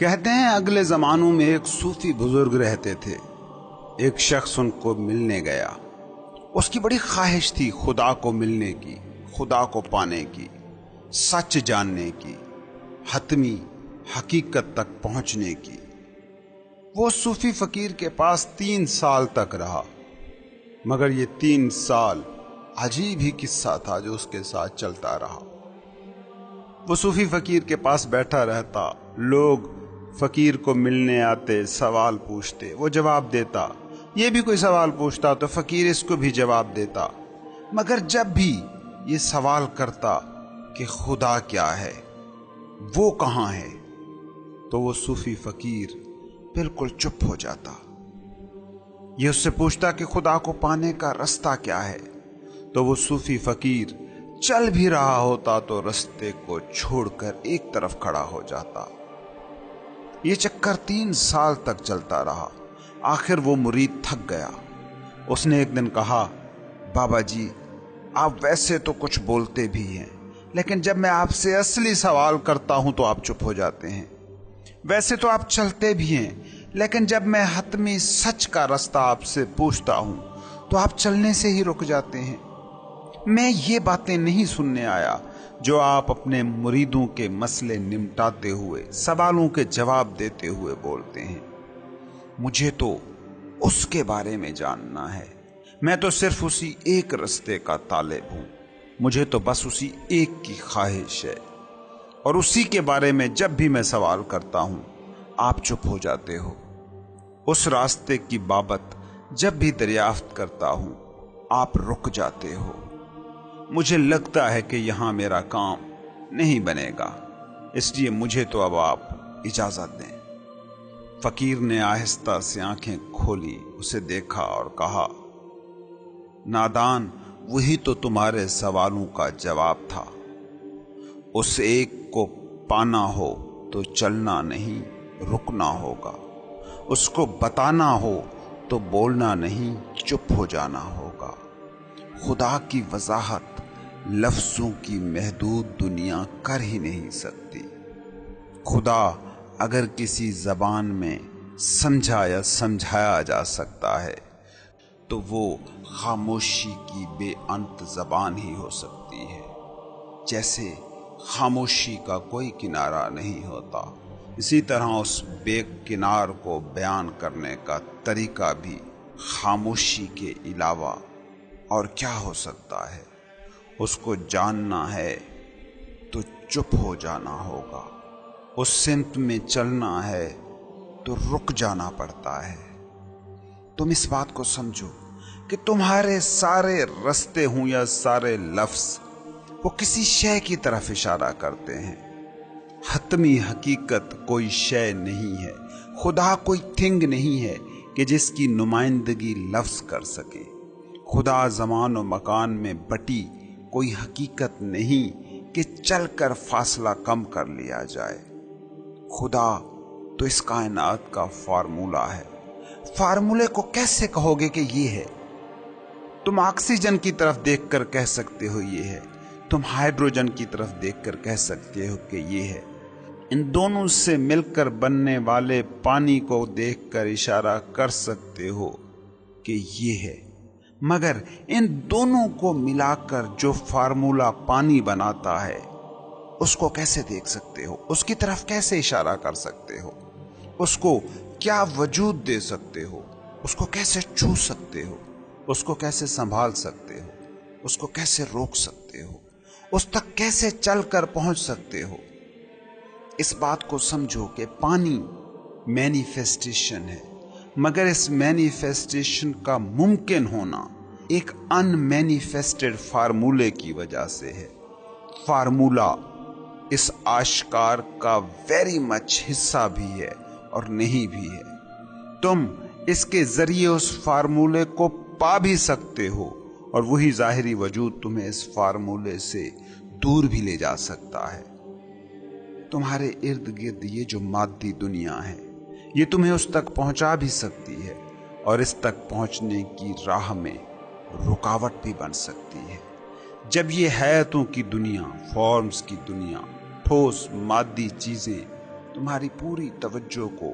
کہتے ہیں اگلے زمانوں میں ایک صوفی بزرگ رہتے تھے۔ ایک شخص ان کو ملنے گیا۔ اس کی بڑی خواہش تھی خدا کو ملنے کی، خدا کو پانے کی، سچ جاننے کی، حتمی حقیقت تک پہنچنے کی۔ وہ صوفی فقیر کے پاس 3 سال تک رہا، مگر یہ 3 سال عجیب ہی قصہ تھا جو اس کے ساتھ چلتا رہا۔ وہ صوفی فقیر کے پاس بیٹھا رہتا، لوگ فقیر کو ملنے آتے، سوال پوچھتے، وہ جواب دیتا، یہ بھی کوئی سوال پوچھتا تو فقیر اس کو بھی جواب دیتا۔ مگر جب بھی یہ سوال کرتا کہ خدا کیا ہے، وہ کہاں ہے، تو وہ صوفی فقیر بالکل چپ ہو جاتا۔ یہ اس سے پوچھتا کہ خدا کو پانے کا رستہ کیا ہے، تو وہ صوفی فقیر چل بھی رہا ہوتا تو رستے کو چھوڑ کر ایک طرف کھڑا ہو جاتا۔ یہ چکر 3 سال تک چلتا رہا۔ آخر وہ مرید تھک گیا۔ اس نے ایک دن کہا، بابا جی، آپ ویسے تو کچھ بولتے بھی ہیں، لیکن جب میں آپ سے اصلی سوال کرتا ہوں تو آپ چپ ہو جاتے ہیں۔ ویسے تو آپ چلتے بھی ہیں، لیکن جب میں حتمی سچ کا رستہ آپ سے پوچھتا ہوں تو آپ چلنے سے ہی رک جاتے ہیں۔ میں یہ باتیں نہیں سننے آیا جو آپ اپنے مریدوں کے مسئلے نمٹاتے ہوئے، سوالوں کے جواب دیتے ہوئے بولتے ہیں۔ مجھے تو اس کے بارے میں جاننا ہے۔ میں تو صرف اسی ایک رستے کا طالب ہوں۔ مجھے تو بس اسی ایک کی خواہش ہے، اور اسی کے بارے میں جب بھی میں سوال کرتا ہوں آپ چپ ہو جاتے ہو۔ اس راستے کی بابت جب بھی دریافت کرتا ہوں آپ رک جاتے ہو۔ مجھے لگتا ہے کہ یہاں میرا کام نہیں بنے گا، اس لیے مجھے تو اب آپ اجازت دیں۔ فقیر نے آہستہ سے آنکھیں کھولی، اسے دیکھا اور کہا، نادان، وہی تو تمہارے سوالوں کا جواب تھا۔ اس ایک کو پانا ہو تو چلنا نہیں، رکنا ہوگا۔ اس کو بتانا ہو تو بولنا نہیں، چپ ہو جانا ہوگا۔ خدا کی وضاحت لفظوں کی محدود دنیا کر ہی نہیں سکتی۔ خدا اگر کسی زبان میں سمجھا یا سمجھایا جا سکتا ہے تو وہ خاموشی کی بے انت زبان ہی ہو سکتی ہے۔ جیسے خاموشی کا کوئی کنارہ نہیں ہوتا، اسی طرح اس بے کنار کو بیان کرنے کا طریقہ بھی خاموشی کے علاوہ اور کیا ہو سکتا ہے۔ اس کو جاننا ہے تو چپ ہو جانا ہوگا، اس سمت میں چلنا ہے تو رک جانا پڑتا ہے۔ تم اس بات کو سمجھو کہ تمہارے سارے رستے ہوں یا سارے لفظ، وہ کسی شے کی طرف اشارہ کرتے ہیں۔ حتمی حقیقت کوئی شے نہیں ہے، خدا کوئی تھنگ نہیں ہے کہ جس کی نمائندگی لفظ کر سکے۔ خدا زمان و مکان میں بٹی کوئی حقیقت نہیں کہ چل کر فاصلہ کم کر لیا جائے۔ خدا تو اس کائنات کا فارمولہ ہے۔ فارمولے کو کیسے کہو گے کہ یہ ہے؟ تم آکسیجن کی طرف دیکھ کر کہہ سکتے ہو یہ ہے، تم ہائیڈروجن کی طرف دیکھ کر کہہ سکتے ہو کہ یہ ہے۔ ان دونوں سے مل کر بننے والے پانی کو دیکھ کر اشارہ کر سکتے ہو کہ یہ ہے، مگر ان دونوں کو ملا کر جو فارمولہ پانی بناتا ہے اس کو کیسے دیکھ سکتے ہو؟ اس کی طرف کیسے اشارہ کر سکتے ہو؟ اس کو کیا وجود دے سکتے ہو؟ اس کو کیسے چھو سکتے ہو؟ اس کو کیسے سنبھال سکتے ہو؟ اس کو کیسے روک سکتے ہو؟ اس تک کیسے چل کر پہنچ سکتے ہو؟ اس بات کو سمجھو کہ پانی مینیفیسٹیشن ہے، مگر اس مینیفیسٹیشن کا ممکن ہونا ایک ان مینیفیسٹڈ فارمولے کی وجہ سے ہے۔ فارمولہ اس آشکار کا ویری مچ حصہ بھی ہے اور نہیں بھی ہے۔ تم اس کے ذریعے اس فارمولے کو پا بھی سکتے ہو، اور وہی ظاہری وجود تمہیں اس فارمولے سے دور بھی لے جا سکتا ہے۔ تمہارے ارد گرد یہ جو مادی دنیا ہے، یہ تمہیں اس تک پہنچا بھی سکتی ہے، اور اس تک پہنچنے کی راہ میں رکاوٹ بھی بن سکتی ہے۔ جب یہ حیاتوں کی دنیا، فارمز کی دنیا، ٹھوس مادی چیزیں تم तुम्हारी पूरी तवज्जो को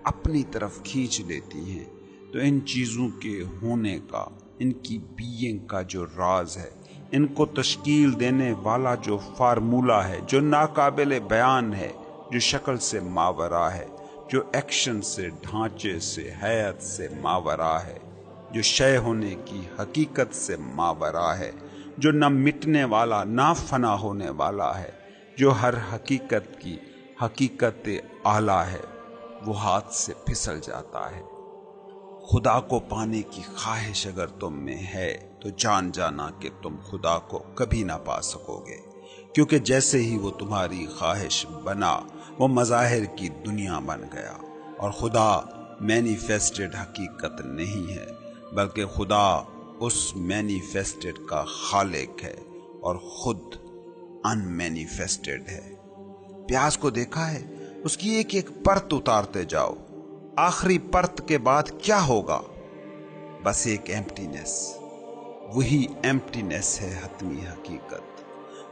अपनी तरफ खींच लेती हैं, तो इन चीज़ों के होने का, इनकी बीइंग का जो राज है, इनको तश्कील देने वाला जो फार्मूला है, जो नाकाबिले बयान है, जो शक्ल से मावरा है, जो एक्शन से, ढांचे से, हैत से मावरा है, जो शय होने की हकीकत से मावरा है, जो न मिटने वाला ना फना होने वाला है, जो हर हकीकत की हकीकत आला है, वो हाथ से फिसल जाता है। खुदा को पाने की ख्वाहिश अगर तुम में है तो जान जाना कि तुम खुदा को कभी ना पा सकोगे, क्योंकि जैसे ही वो तुम्हारी ख्वाहिश बना, वो मज़ाहिर की दुनिया बन गया। और खुदा मैनिफेस्टेड हकीकत नहीं है, बल्कि खुदा उस मैनिफेस्टेड का खालिक है और खुद अनमैनिफेस्टेड है। प्याज को देखा है, उसकी एक एक परत उतारते जाओ, आखिरी परत के बाद क्या होगा? बस एक एम्प्टीनेस। वही एम्प्टीनेस है हतमी हकीकत।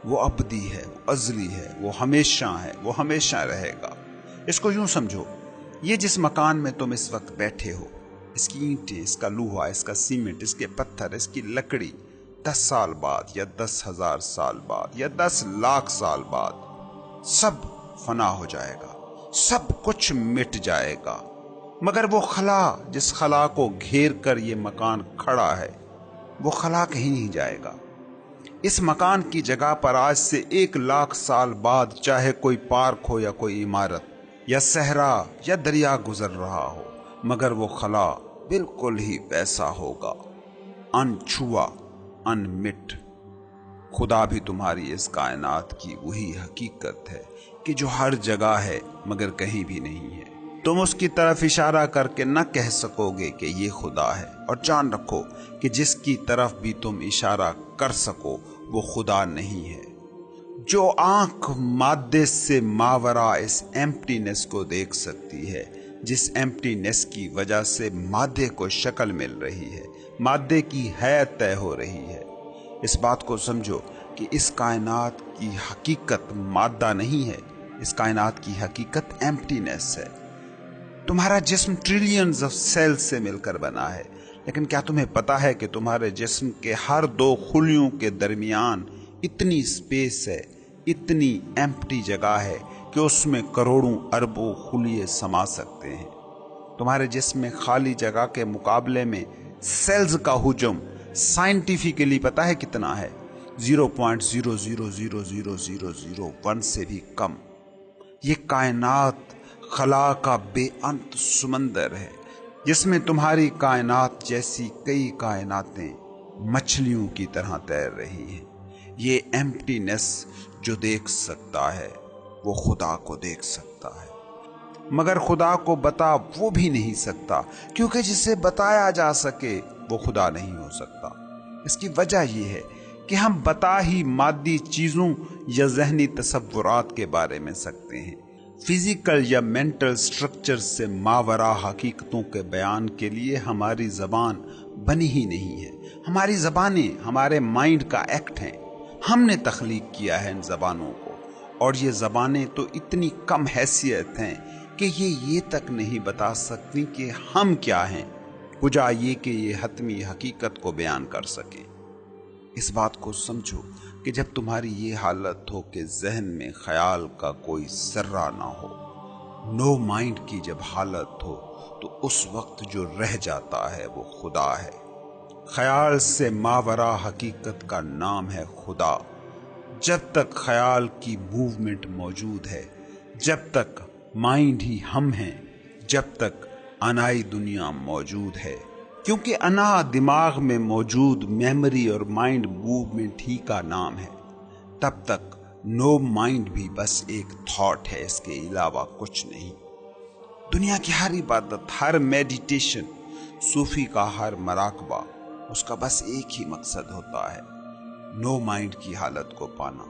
वो अबदी है, वो अज़ली है, वो हमेशा है, वो हमेशा रहेगा। इसको यूं समझो, ये जिस मकान में तुम इस वक्त बैठे हो, इसकी ईंटें, इसका लोहा, इसका सीमेंट, इसके पत्थर, इसकी लकड़ी 10 साल बाद या 10,000 साल बाद या 10 लाख साल बाद सब फना हो जाएगा, सब कुछ मिट जाएगा, मगर वो खला जिस खला को घेर कर ये मकान खड़ा है, वो खला कहीं नहीं जाएगा। इस मकान की जगह पर आज से 1 लाख साल बाद चाहे कोई पार्क हो या कोई इमारत या सहरा या दरिया गुजर रहा हो, मगर वो खला बिल्कुल ही वैसा होगा, अनछुआ, अनमिट। खुदा भी तुम्हारी इस कायनात की वही हकीकत है कि जो हर जगह है मगर कहीं भी नहीं है। तुम उसकी तरफ इशारा करके न कह सकोगे कि ये खुदा है। और जान रखो कि जिसकी तरफ भी तुम इशारा कर सको वो खुदा नहीं है। जो आंख मादे से मावरा इस एम्प्टीनेस को देख सकती है, जिस एम्प्टीनेस की वजह से मादे को शक्ल मिल रही है, मादे की हैत तय हो रही है, इस बात को समझो कि इस कायनात की हकीकत मादा नहीं है, इस कायनात की हकीकत एम्प्टीनेस है। तुम्हारा जिस्म ट्रिलियंस ऑफ सेल्स से मिलकर बना है, लेकिन क्या तुम्हें पता है कि तुम्हारे जिस्म के हर 2 खुलियों के दरमियान इतनी स्पेस है, इतनी एम्प्टी जगह है कि उसमें करोड़ों अरबों खुलिये समा सकते हैं। तुम्हारे जिस्म में खाली जगह के मुकाबले में सेल्स का हुजम साइंटिफिकली पता है कितना है? 0.00000001 से भी कम। ये कायनात खला का बेअंत समंदर है, जिसमें तुम्हारी कायनात जैसी कई कायनातें मछलियों की तरह तैर रही हैं। ये एम्प्टीनेस जो देख सकता है वो खुदा को देख सकता है, मगर खुदा को बता वो भी नहीं सकता, क्योंकि जिसे बताया जा सके वो खुदा नहीं हो सकता। इसकी वजह यह है कि हम बता ही मादी चीज़ों या जहनी तसव्वुरात के बारे में सकते हैं। फिजिकल या मेंटल स्ट्रक्चर से मावरा हकीकतों के बयान के लिए हमारी ज़बान बनी ही नहीं है। हमारी ज़बानें हमारे माइंड का एक्ट हैं। हमने तख्लीक किया है इन ज़बानों को, और ये ज़बानें तो इतनी कम हैसियत हैं कि ये तक नहीं बता सकती कि हम क्या हैं, कुजा ये कि ये हतमी हकीकत को बयान कर सकें। इस बात को समझो कि जब तुम्हारी ये हालत हो कि जहन में ख्याल का कोई सर्रा ना हो, नो माइंड की जब हालत हो, तो उस वक्त जो रह जाता है वो खुदा है। ख्याल से मावरा हकीकत का नाम है खुदा। जब तक ख्याल की मूवमेंट मौजूद है, जब तक माइंड ही हम हैं, जब तक अनाई दुनिया मौजूद है, क्योंकि अना दिमाग में मौजूद मेमोरी और माइंड मूवमेंट ही का नाम है, तब तक नो माइंड भी बस एक थॉट है, इसके अलावा कुछ नहीं। दुनिया की हर इबादत, हर मेडिटेशन, सूफी का हर मराकबा, उसका बस एक ही मकसद होता है, नो माइंड की हालत को पाना।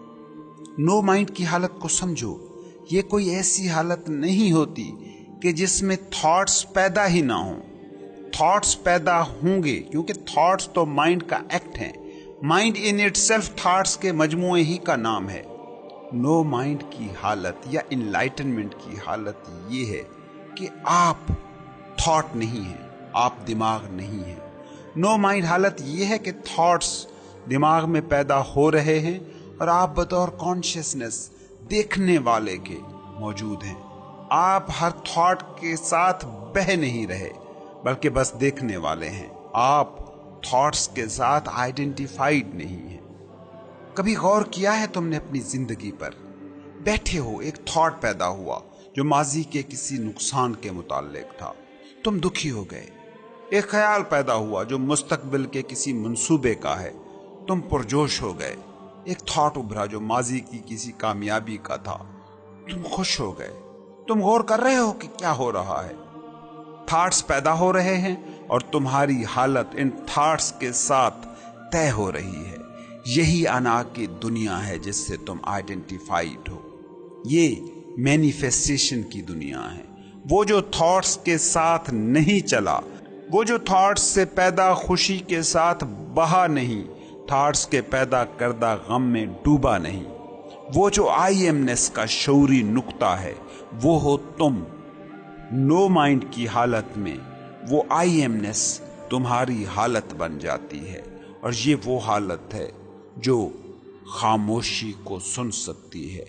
नो माइंड की हालत को समझो, ये कोई ऐसी हालत नहीं होती कि जिसमें थॉट्स पैदा ही ना हों। थॉट्स पैदा होंगे क्योंकि थॉट्स तो माइंड का एक्ट हैं। माइंड इन इटसेल्फ थॉट्स के मजमूए ही का नाम है। नो माइंड की हालत या इनलाइटनमेंट की हालत ये है कि आप थॉट नहीं हैं, आप दिमाग नहीं हैं। नो माइंड हालत ये है कि थॉट्स दिमाग में पैदा हो रहे हैं और आप बतौर कॉन्शियसनेस देखने वाले के मौजूद हैं। आप हर थॉट के साथ बह नहीं रहे बल्कि बस देखने वाले हैं। आप थॉट्स के साथ आइडेंटिफाइड नहीं हैं। कभी गौर किया है तुमने अपनी जिंदगी पर? बैठे हो, एक थॉट पैदा हुआ जो माजी के किसी नुकसान के मुताल्लिक था, तुम दुखी हो गए। एक ख्याल पैदा हुआ जो मुस्तकबिल के किसी मंसूबे का है, तुम पुरजोश हो गए। एक थॉट उभरा जो माजी की किसी कामयाबी का था, तुम खुश हो गए। तुम गौर कर रहे हो कि क्या हो रहा है। थॉट्स पैदा हो रहे हैं और तुम्हारी हालत इन थॉट्स के साथ तय हो रही है। यही अना की दुनिया है जिससे तुम आइडेंटिफाइड हो। ये मैनिफेस्टेशन की दुनिया है। वो जो थॉट्स के साथ नहीं चला, वो जो थॉट्स से पैदा खुशी के साथ बहा नहीं, थॉट्स के पैदा करदा गम में डूबा नहीं, वो जो आई एमनेस का शऊरी नुक्ता है, वो हो तुम। नो माइंड की हालत में वो आई एमनेस तुम्हारी हालत बन जाती है और ये वो हालत है जो खामोशी को सुन सकती है,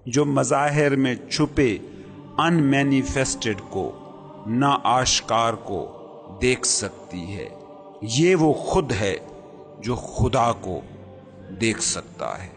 जो मज़ाहिर में छुपे अनमैनिफेस्टेड को, ना आश्कार को देख सकती है। ये वो खुद है जो खुदा को देख सकता है।